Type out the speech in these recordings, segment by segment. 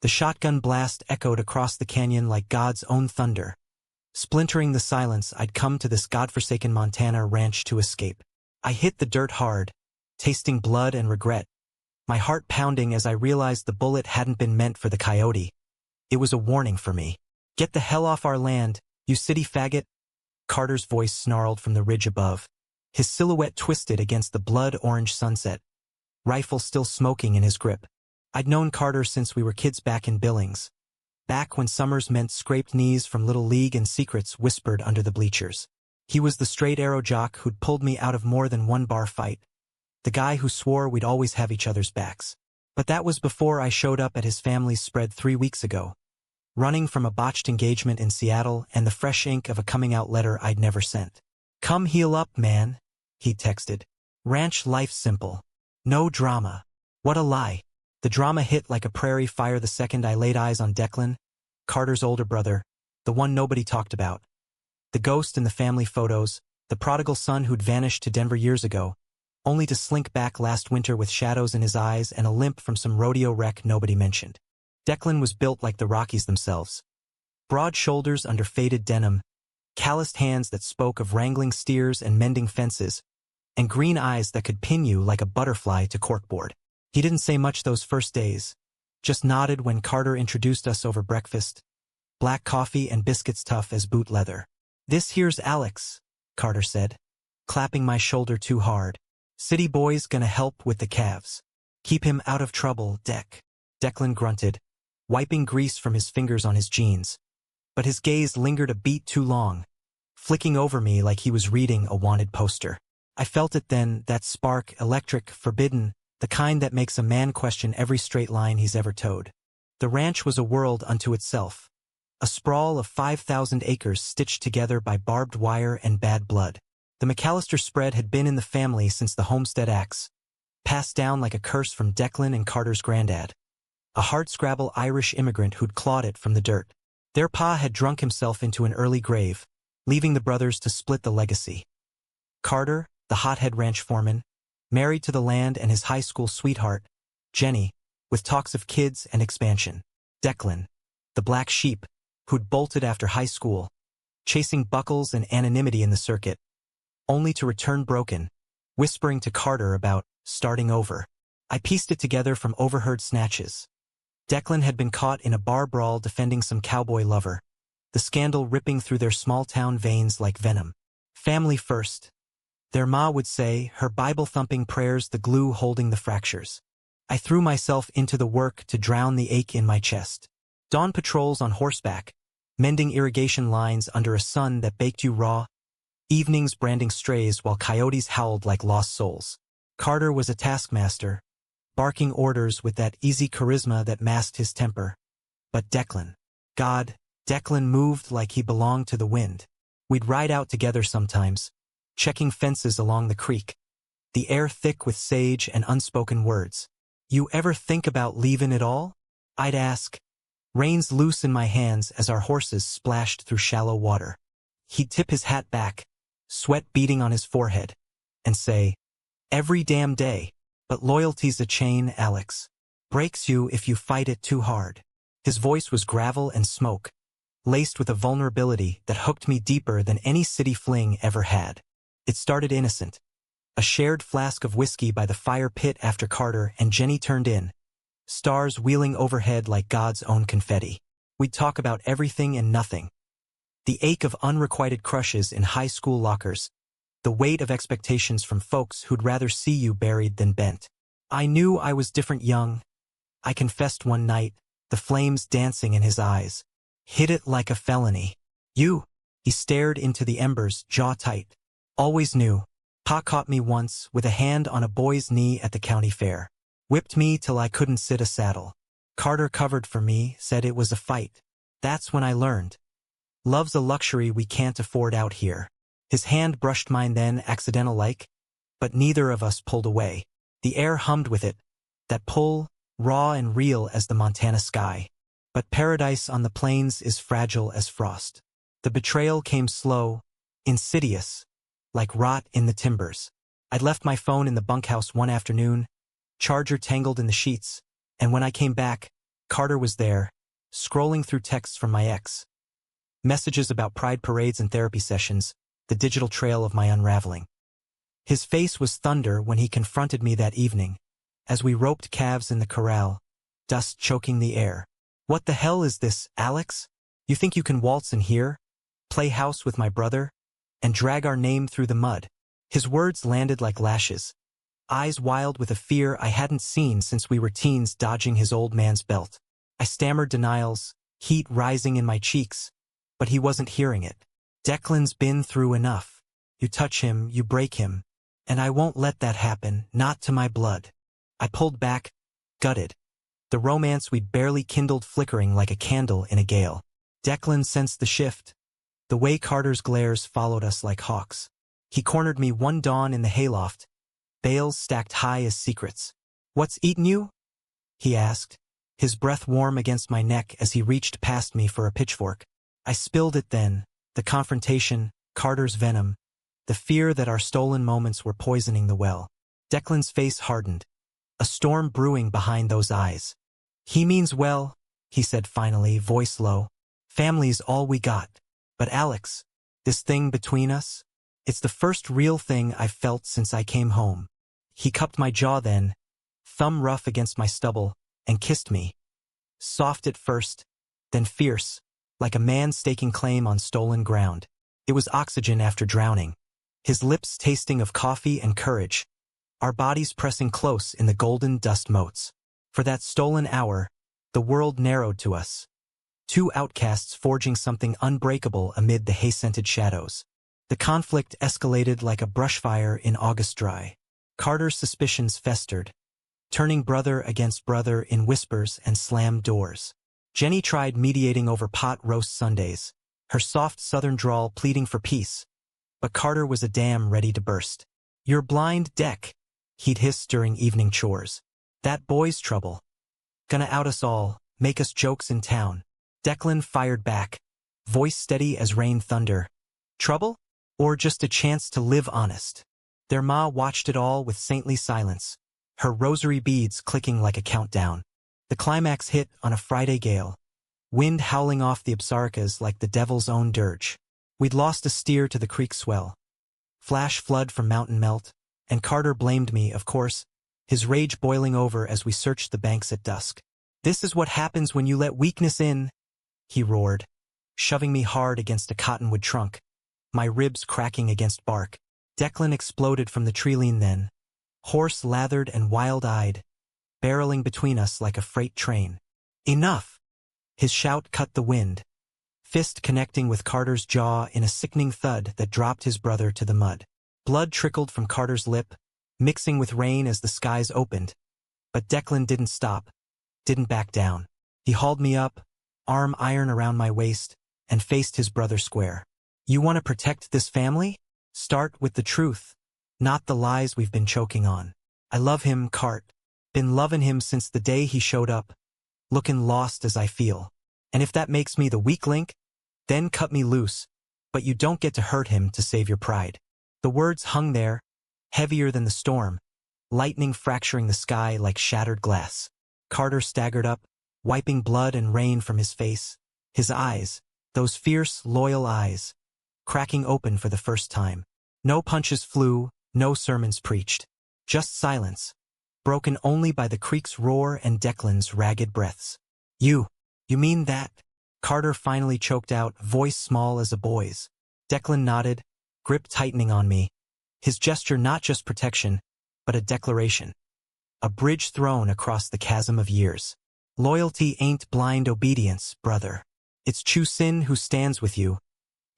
The shotgun blast echoed across the canyon like God's own thunder. Splintering the silence, I'd come to this godforsaken Montana ranch to escape. I hit the dirt hard, tasting blood and regret, my heart pounding as I realized the bullet hadn't been meant for the coyote. It was a warning for me. "Get the hell off our land, you city faggot!" Carter's voice snarled from the ridge above. His silhouette twisted against the blood-orange sunset, rifle still smoking in his grip. I'd known Carter since we were kids back in Billings. Back when summers meant scraped knees from Little League and secrets whispered under the bleachers. He was the straight arrow jock who'd pulled me out of more than one bar fight. The guy who swore we'd always have each other's backs. But that was before I showed up at his family's spread 3 weeks ago, running from a botched engagement in Seattle and the fresh ink of a coming-out letter I'd never sent. "Come heal up, man," he texted. "Ranch life simple. No drama." What a lie. The drama hit like a prairie fire the second I laid eyes on Declan, Carter's older brother, the one nobody talked about. The ghost in the family photos, the prodigal son who'd vanished to Denver years ago, only to slink back last winter with shadows in his eyes and a limp from some rodeo wreck nobody mentioned. Declan was built like the Rockies themselves. Broad shoulders under faded denim, calloused hands that spoke of wrangling steers and mending fences, and green eyes that could pin you like a butterfly to corkboard. He didn't say much those first days, just nodded when Carter introduced us over breakfast, black coffee and biscuits tough as boot leather. "This here's Alex," Carter said, clapping my shoulder too hard. "City boy's gonna help with the calves. Keep him out of trouble, Declan grunted, wiping grease from his fingers on his jeans. But his gaze lingered a beat too long, flicking over me like he was reading a wanted poster. I felt it then, that spark, electric, forbidden, the kind that makes a man question every straight line he's ever towed. The ranch was a world unto itself, a sprawl of 5,000 acres stitched together by barbed wire and bad blood. The McAllister spread had been in the family since the Homestead Acts, passed down like a curse from Declan and Carter's granddad, a hardscrabble Irish immigrant who'd clawed it from the dirt. Their pa had drunk himself into an early grave, leaving the brothers to split the legacy. Carter, the hothead ranch foreman, married to the land and his high school sweetheart, Jenny, with talks of kids and expansion. Declan, the black sheep, who'd bolted after high school, chasing buckles and anonymity in the circuit, only to return broken, whispering to Carter about starting over. I pieced it together from overheard snatches. Declan had been caught in a bar brawl defending some cowboy lover, the scandal ripping through their small-town veins like venom. Family first, their ma would say, her Bible-thumping prayers the glue holding the fractures. I threw myself into the work to drown the ache in my chest. Dawn patrols on horseback, mending irrigation lines under a sun that baked you raw, evenings branding strays while coyotes howled like lost souls. Carter was a taskmaster, barking orders with that easy charisma that masked his temper. But Declan, Declan moved like he belonged to the wind. We'd ride out together sometimes, checking fences along the creek, the air thick with sage and unspoken words. "You ever think about leaving it all?" I'd ask, reins loose in my hands as our horses splashed through shallow water. He'd tip his hat back, sweat beading on his forehead, and say, "Every damn day, but loyalty's a chain, Alex. Breaks you if you fight it too hard." His voice was gravel and smoke, laced with a vulnerability that hooked me deeper than any city fling ever had. It started innocent. A shared flask of whiskey by the fire pit after Carter and Jenny turned in, stars wheeling overhead like God's own confetti. We'd talk about everything and nothing. The ache of unrequited crushes in high school lockers, the weight of expectations from folks who'd rather see you buried than bent. I knew I was different young. I confessed one night, the flames dancing in his eyes. Hid it like a felony. "You." He stared into the embers, jaw tight. "Always knew. Pa caught me once with a hand on a boy's knee at the county fair. Whipped me till I couldn't sit a saddle. Carter covered for me, said it was a fight. That's when I learned. Love's a luxury we can't afford out here." His hand brushed mine then, accidental-like, but neither of us pulled away. The air hummed with it, that pull, raw and real as the Montana sky. But paradise on the plains is fragile as frost. The betrayal came slow, insidious, like rot in the timbers. I'd left my phone in the bunkhouse one afternoon, charger tangled in the sheets, and when I came back, Carter was there, scrolling through texts from my ex. Messages about pride parades and therapy sessions, the digital trail of my unraveling. His face was thunder when he confronted me that evening, as we roped calves in the corral, dust choking the air. "What the hell is this, Alex? You think you can waltz in here, play house with my brother, and drag our name through the mud?" His words landed like lashes, eyes wild with a fear I hadn't seen since we were teens dodging his old man's belt. I stammered denials, heat rising in my cheeks, but he wasn't hearing it. "Declan's been through enough. You touch him, you break him, and I won't let that happen, not to my blood." I pulled back, gutted, the romance we'd barely kindled flickering like a candle in a gale. Declan sensed the shift, the way Carter's glares followed us like hawks. He cornered me one dawn in the hayloft, bales stacked high as secrets. "What's eaten you?" he asked, his breath warm against my neck as he reached past me for a pitchfork. I spilled it then, the confrontation, Carter's venom, the fear that our stolen moments were poisoning the well. Declan's face hardened, a storm brewing behind those eyes. "He means well," he said finally, voice low. "Family's all we got. But Alex, this thing between us, it's the first real thing I've felt since I came home." He cupped my jaw then, thumb rough against my stubble, and kissed me. Soft at first, then fierce, like a man staking claim on stolen ground. It was oxygen after drowning, his lips tasting of coffee and courage, our bodies pressing close in the golden dust motes. For that stolen hour, the world narrowed to us. Two outcasts forging something unbreakable amid the hay-scented shadows. The conflict escalated like a brushfire in August dry. Carter's suspicions festered, turning brother against brother in whispers and slammed doors. Jenny tried mediating over pot roast Sundays, her soft southern drawl pleading for peace. But Carter was a dam ready to burst. "You're blind, Deck," he'd hiss during evening chores. "That boy's trouble. Gonna out us all, make us jokes in town." Declan fired back, voice steady as rain thunder. "Trouble? Or just a chance to live honest?" Their ma watched it all with saintly silence, her rosary beads clicking like a countdown. The climax hit on a Friday gale, wind howling off the Apsaricas like the devil's own dirge. We'd lost a steer to the creek swell, flash flood from mountain melt, and Carter blamed me, of course, his rage boiling over as we searched the banks at dusk. "This is what happens when you let weakness in," he roared, shoving me hard against a cottonwood trunk, my ribs cracking against bark. Declan exploded from the treeline then, horse lathered and wild-eyed, barreling between us like a freight train. "Enough!" His shout cut the wind, fist connecting with Carter's jaw in a sickening thud that dropped his brother to the mud. Blood trickled from Carter's lip, mixing with rain as the skies opened. But Declan didn't stop, didn't back down. He hauled me up, arm iron around my waist, and faced his brother square. "You want to protect this family? Start with the truth, not the lies we've been choking on. I love him, Cart. Been loving him since the day he showed up, looking lost as I feel. And if that makes me the weak link, then cut me loose, but you don't get to hurt him to save your pride." The words hung there, heavier than the storm, lightning fracturing the sky like shattered glass. Carter staggered up, wiping blood and rain from his face, his eyes, those fierce, loyal eyes, cracking open for the first time. No punches flew, no sermons preached. Just silence, broken only by the creek's roar and Declan's ragged breaths. You mean that?" Carter finally choked out, voice small as a boy's. Declan nodded, grip tightening on me, his gesture not just protection, but a declaration. A bridge thrown across the chasm of years. "Loyalty ain't blind obedience, brother. It's true sin who stands with you,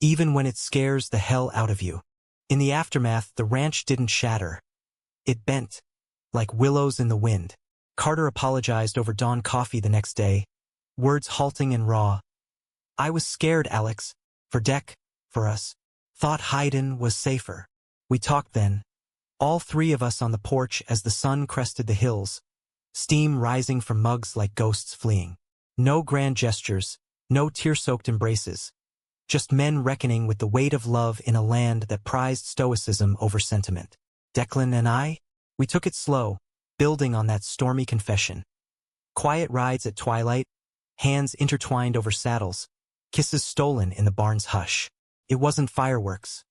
even when it scares the hell out of you." In the aftermath, the ranch didn't shatter. It bent, like willows in the wind. Carter apologized over dawn coffee the next day, words halting and raw. "I was scared, Alex. For Deck, for us. Thought Hayden was safer." We talked then, all three of us on the porch as the sun crested the hills, steam rising from mugs like ghosts fleeing. No grand gestures, no tear-soaked embraces. Just men reckoning with the weight of love in a land that prized stoicism over sentiment. Declan and I, we took it slow, building on that stormy confession. Quiet rides at twilight, hands intertwined over saddles, kisses stolen in the barn's hush. It wasn't fireworks.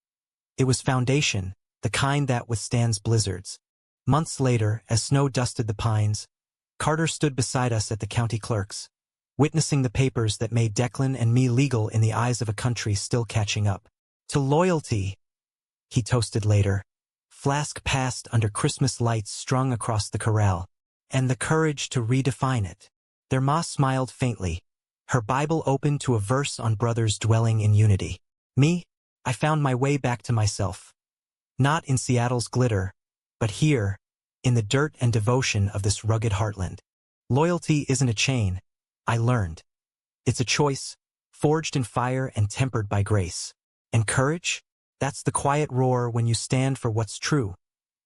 It was foundation, the kind that withstands blizzards. Months later, as snow dusted the pines, Carter stood beside us at the county clerk's, witnessing the papers that made Declan and me legal in the eyes of a country still catching up. To loyalty, he toasted later, flask passed under Christmas lights strung across the corral, and the courage to redefine it. Their ma smiled faintly, her Bible open to a verse on brothers dwelling in unity. Me, I found my way back to myself. Not in Seattle's glitter, but here, in the dirt and devotion of this rugged heartland. Loyalty isn't a chain, I learned. It's a choice, forged in fire and tempered by grace. And courage? That's the quiet roar when you stand for what's true,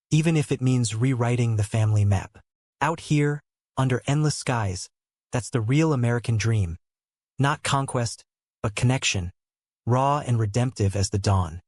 even if it means rewriting the family map. Out here, under endless skies, that's the real American dream. Not conquest, but connection, raw and redemptive as the dawn.